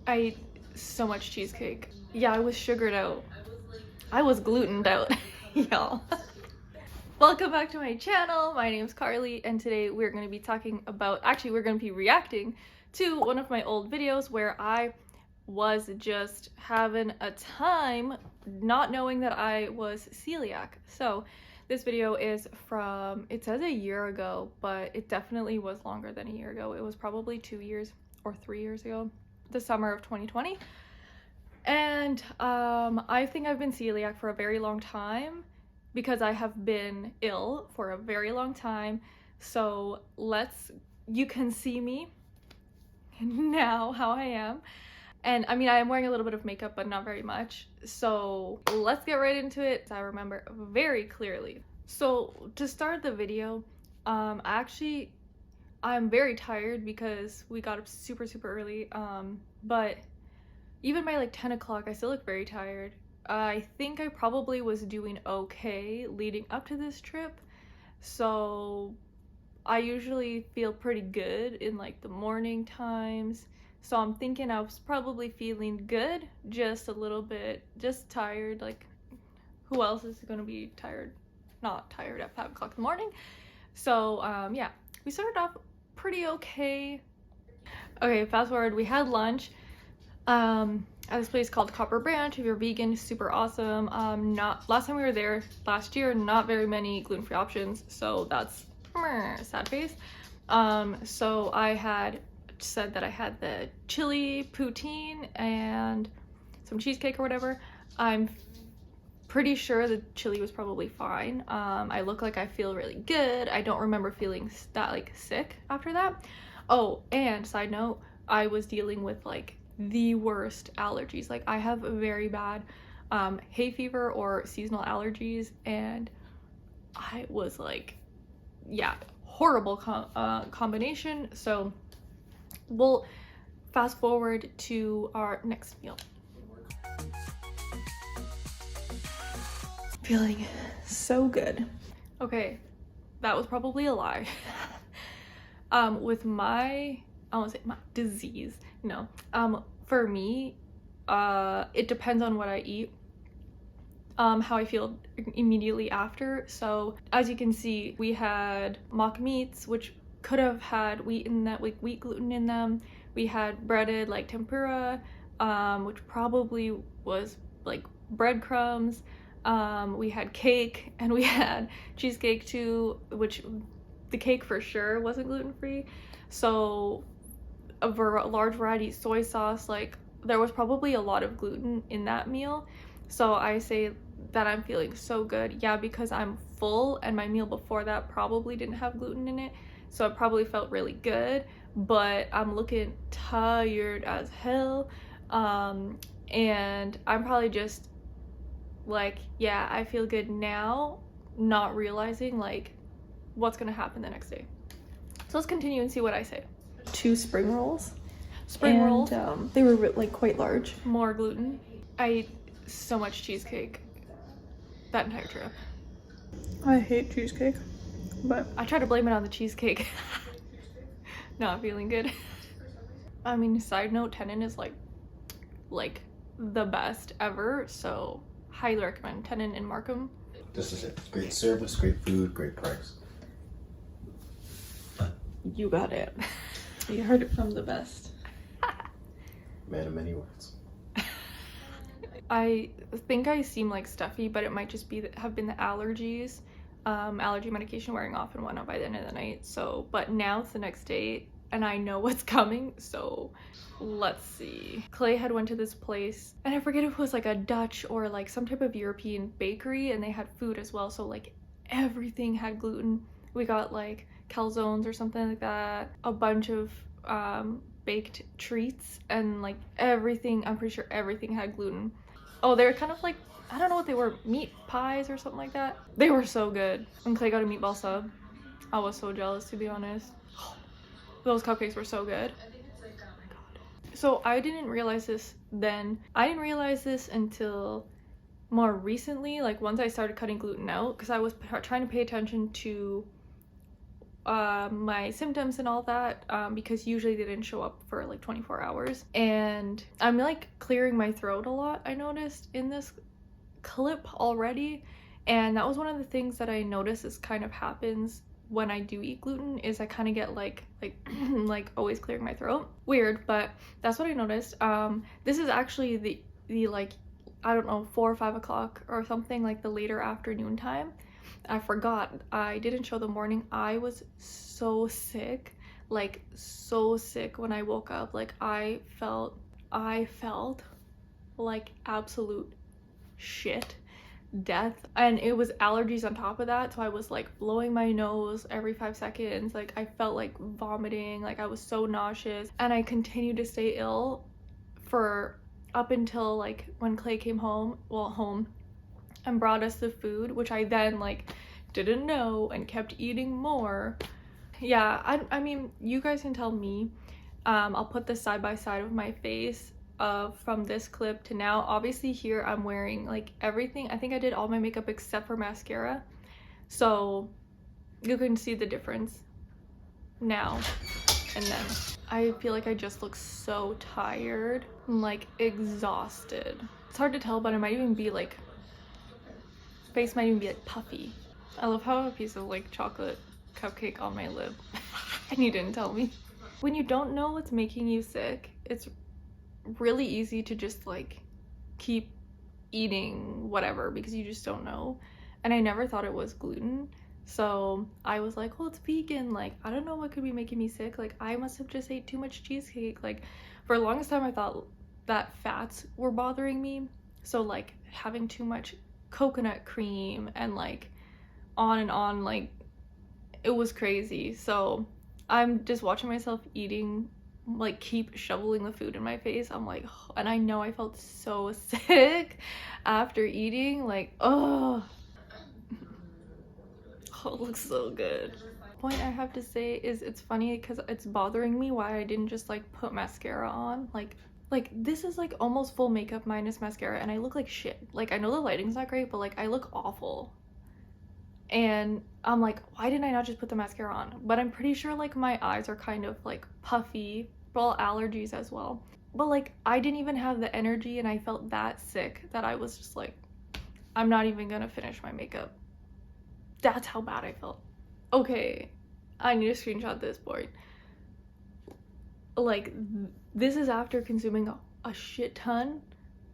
I ate so much cheesecake. Yeah, I was sugared out. I was glutened out, y'all. Welcome back to my channel. My name's Carly, and today we're going to be talking about, actually we're going to be reacting to one of my old videos where I was just having a time not knowing that I was celiac. So this video is from, it says a year ago, but it definitely was longer than a year ago. It was probably 2 years or 3 years ago, the summer of 2020. And I think I've been celiac for a very long time because I have been ill for a very long time. So you can see me now how I am. And I mean, I am wearing a little bit of makeup, but not very much. So let's get right into it. I remember very clearly. So to start the video, I'm very tired because we got up super early. But even by like 10 o'clock, I still look very tired. I think I probably was doing okay leading up to this trip. So I usually feel pretty good in like the morning times. So I'm thinking I was probably feeling good, just a little bit, just tired. Like, who else is gonna be tired? Not tired at 5 o'clock in the morning. So yeah, we started off pretty okay. Okay, fast forward, we had lunch at this place called Copper Branch. If you're vegan, super awesome. Last time we were there last year, not very many gluten-free options, so that's sad face. So I had said that I had the chili poutine and some cheesecake or whatever. I'm pretty sure the chili was probably fine. I look like I feel really good. I don't remember feeling that like sick after that. Oh, and side note, I was dealing with like the worst allergies. Like, I have a very bad hay fever or seasonal allergies, and I was like, yeah, horrible combination. So we'll fast forward to our next meal. Feeling so good. Okay, that was probably a lie. With my, I won't say my disease, no. For me, it depends on what I eat, how I feel immediately after. So as you can see, we had mock meats, which could have had wheat in that, like wheat gluten in them. We had breaded like tempura, which probably was like breadcrumbs. We had cake, and we had cheesecake too, which the cake for sure wasn't gluten-free. So a large variety of soy sauce, like there was probably a lot of gluten in that meal. So I say that I'm feeling so good, yeah, because I'm full, and my meal before that probably didn't have gluten in it, so I probably felt really good, but I'm looking tired as hell. And I'm probably just like, yeah, I feel good now, not realizing like what's gonna happen the next day. So let's continue and see what I say. 2 spring rolls. Rolls. They were like quite large. More gluten. I ate so much cheesecake that entire trip. I hate cheesecake, but I try to blame it on the cheesecake. Not feeling good. I mean, side note, Tenon is like the best ever, so highly recommend Tenon in Markham. This is it. Great service, great food, great price. You got it. You heard it from the best. Man of many words. I think I seem like stuffy, but it might just be have been the allergies, allergy medication wearing off and whatnot by the end of the night. So, but now it's the next day and I know what's coming, so let's see. Clay had went to this place, and I forget if it was like a Dutch or like some type of European bakery, and they had food as well, so like everything had gluten. We got like calzones or something like that, a bunch of baked treats, and like everything, I'm pretty sure everything had gluten. Oh, they were kind of like, I don't know what they were, meat pies or something like that. They were so good. And Clay got a meatball sub. I was so jealous, to be honest. Those cupcakes were so good. Oh my god. So I didn't realize this then. I didn't realize this until more recently, like once I started cutting gluten out, because I was trying to pay attention to my symptoms and all that, because usually they didn't show up for like 24 hours. And I'm like clearing my throat a lot, I noticed in this clip already. And that was one of the things that I noticed is kind of happens when I do eat gluten, is I kind of get like like always clearing my throat. Weird, but that's what I noticed. This is actually the like, I don't know, 4 or 5 o'clock or something, like the later afternoon time. I forgot, I didn't show the morning. I was so sick, like so sick when I woke up. Like I felt like absolute shit, death, and it was allergies on top of that. So I was like blowing my nose every 5 seconds, like I felt like vomiting, like I was so nauseous, and I continued to stay ill for up until like when Clay came home and brought us the food, which I then like didn't know and kept eating more. Yeah, I mean, you guys can tell me. I'll put this side by side of my face from this clip to now. Obviously here I'm wearing like everything. I think I did all my makeup except for mascara, so you can see the difference now and then. I feel like I just look so tired and like exhausted. It's hard to tell, but I might even be like, face might even be like puffy. I love how I have a piece of like chocolate cupcake on my lip and you didn't tell me. When you don't know what's making you sick, it's really easy to just like keep eating whatever because you just don't know. And I never thought it was gluten, so I was like, well, it's vegan, like I don't know what could be making me sick, like I must have just ate too much cheesecake. Like for the longest time I thought that fats were bothering me, so like having too much coconut cream and like on and on, like it was crazy. So I'm just watching myself eating, like keep shoveling the food in my face. I'm like, oh, and I know I felt so sick after eating, like oh, it looks so good. Point I have to say is it's funny because it's bothering me why I didn't just like put mascara on. Like this is like almost full makeup minus mascara and I look like shit. Like I know the lighting's not great, but like I look awful. And I'm like, why didn't I not just put the mascara on? But I'm pretty sure like my eyes are kind of like puffy, well, allergies as well. But like I didn't even have the energy and I felt that sick that I was just like, I'm not even gonna finish my makeup. That's how bad I felt. Okay, I need to screenshot this point. Like this is after consuming a shit ton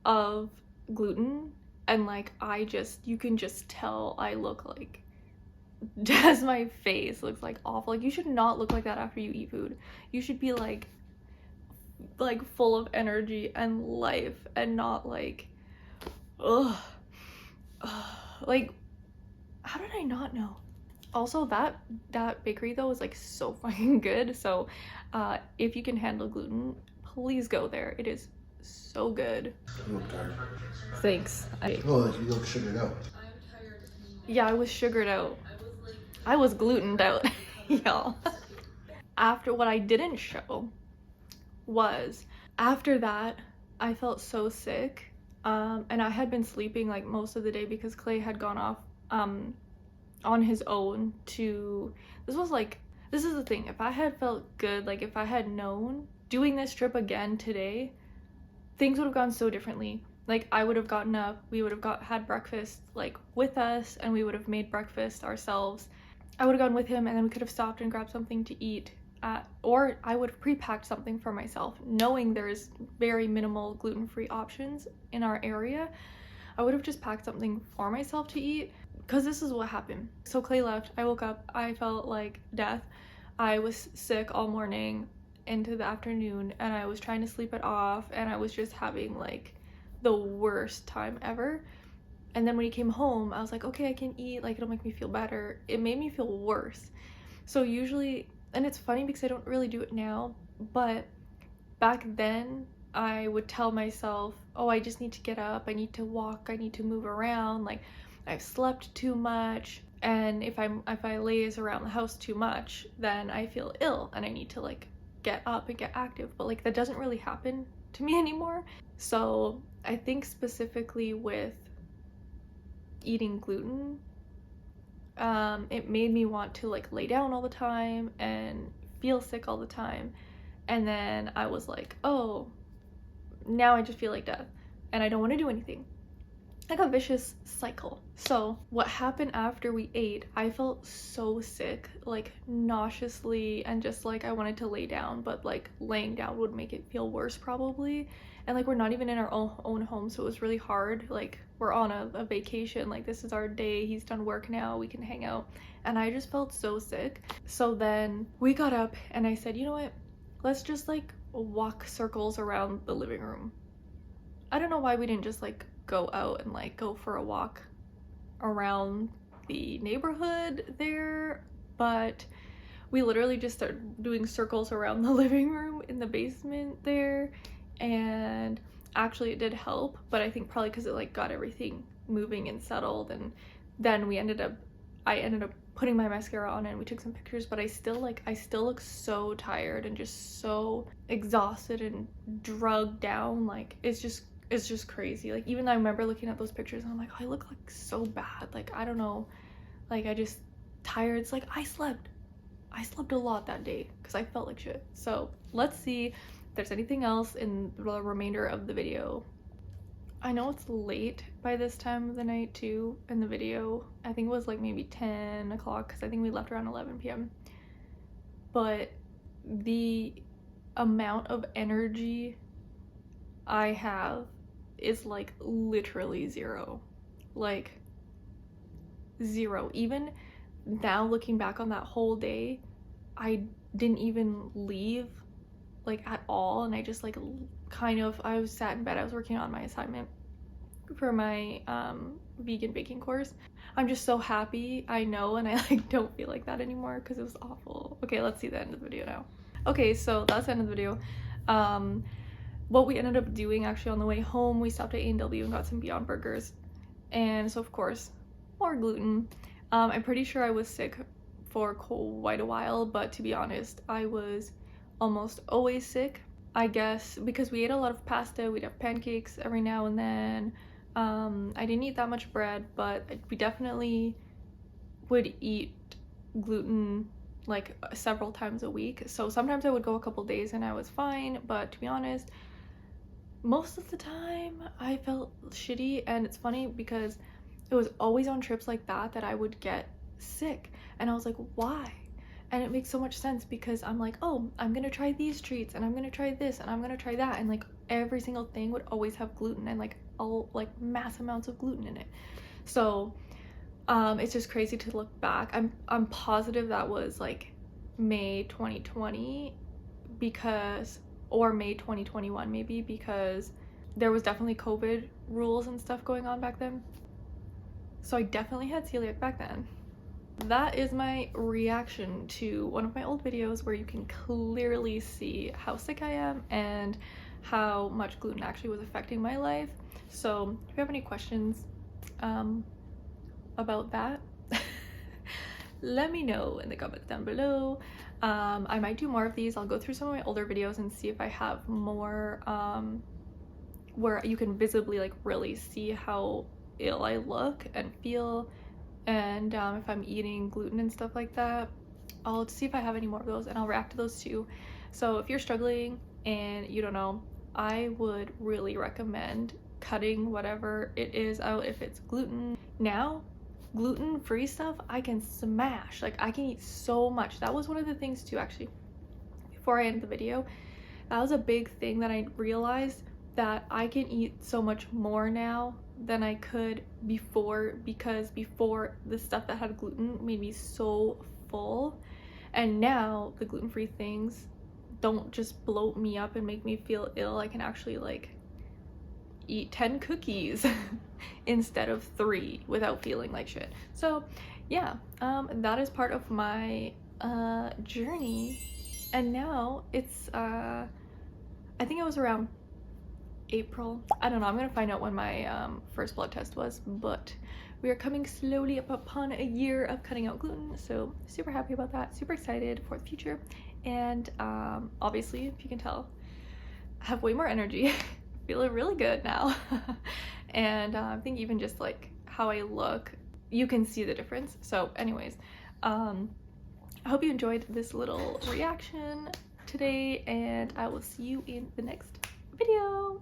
of gluten, and like you can just tell I look like, just my face looks like awful. Like you should not look like that after you eat food. You should be like full of energy and life and not like ugh. Like how did I not know? Also that bakery though is like so fucking good, so if you can handle gluten, please go there. It is so good. You look tired. Thanks. Oh, you look sugared out. Yeah, I was sugared out. I was glutened out, y'all. After, what I didn't show was after that I felt so sick, and I had been sleeping like most of the day because Clay had gone off on his own to, this is the thing, if I had felt good, like if I had known doing this trip again today, things would have gone so differently. Like I would have gotten up, we would have had breakfast like with us, and we would have made breakfast ourselves. I would have gone with him and then we could have stopped and grabbed something to eat or I would have pre-packed something for myself, knowing there's very minimal gluten-free options in our area. I would have just packed something for myself to eat, because this is what happened. So Clay left, I woke up, I felt like death. I was sick all morning into the afternoon and I was trying to sleep it off and I was just having like the worst time ever. And then when he came home, I was like, okay, I can eat, like it'll make me feel better. It made me feel worse. So usually, and it's funny because I don't really do it now, but back then I would tell myself, oh, I just need to get up, I need to walk, I need to move around, like I've slept too much, and if I laze around the house too much, then I feel ill and I need to like get up and get active. But like that doesn't really happen to me anymore. So I think specifically with eating gluten, it made me want to like lay down all the time and feel sick all the time. And then I was like, oh, now I just feel like death and I don't want to do anything. Like a vicious cycle. So what happened after we ate, I felt so sick, like nauseously, and just like I wanted to lay down, but like laying down would make it feel worse probably. And like we're not even in our own home, so it was really hard. Like we're on a vacation, like this is our day, he's done work now, we can hang out. And I just felt so sick. So then we got up and I said, you know what, let's just like walk circles around the living room. I don't know why we didn't just like go out and like go for a walk around the neighborhood there, but we literally just started doing circles around the living room in the basement there. And actually it did help, but I think probably because it like got everything moving and settled. And then I ended up putting my mascara on and we took some pictures, but I still look so tired and just so exhausted and drugged down. Like it's just crazy. Like even I remember looking at those pictures and I'm like, oh, I look like so bad. Like I don't know, like I just tired. It's like I slept a lot that day because I felt like shit. So let's see if there's anything else in the remainder of the video. I know it's late by this time of the night too in the video. I think it was like maybe 10 o'clock because I think we left around 11 p.m. But the amount of energy I have is like literally zero. Like zero. Even now looking back on that whole day, I didn't even leave like at all, and I just like I was sat in bed. I was working on my assignment for my vegan baking course. I'm just so happy, I know, and I like don't feel like that anymore because it was awful. Okay, let's see the end of the video now. Okay, so that's the end of the video. What we ended up doing actually on the way home, we stopped at A&W and got some Beyond Burgers, and so of course more gluten. I'm pretty sure I was sick for quite a while, but to be honest, I was almost always sick, I guess, because we ate a lot of pasta. We'd have pancakes every now and then. I didn't eat that much bread, but we definitely would eat gluten like several times a week. So sometimes I would go a couple days and I was fine, but to be honest, most of the time I felt shitty. And it's funny because it was always on trips like that I would get sick, and I was like, why? And it makes so much sense because I'm like, oh, I'm gonna try these treats and I'm gonna try this and I'm gonna try that, and like every single thing would always have gluten and like all like mass amounts of gluten in it. So it's just crazy to look back. I'm positive that was like May 2020 because, or May 2021 maybe, because there was definitely COVID rules and stuff going on back then. So I definitely had celiac back then. That is my reaction to one of my old videos where you can clearly see how sick I am and how much gluten actually was affecting my life. So if you have any questions about that, let me know in the comments down below. I might do more of these. I'll go through some of my older videos and see if I have more where you can visibly like really see how ill I look and feel, and if I'm eating gluten and stuff like that. I'll see if I have any more of those and I'll react to those too. So if you're struggling and you don't know, I would really recommend cutting whatever it is out. If it's gluten, now gluten-free stuff I can smash. Like I can eat so much. That was one of the things too, actually, before I end the video. That was a big thing that I realized, that I can eat so much more now than I could before, because before the stuff that had gluten made me so full, and now the gluten-free things don't just bloat me up and make me feel ill. I can actually like eat 10 cookies instead of 3 without feeling like shit. So yeah, that is part of my journey. And now it's I think it was around April. I don't know, I'm gonna find out when my first blood test was, but we are coming slowly up upon a year of cutting out gluten, so super happy about that, super excited for the future. And obviously, if you can tell, I have way more energy. Feeling really good now. And I think even just like how I look, you can see the difference. So anyways, I hope you enjoyed this little reaction today, and I will see you in the next video.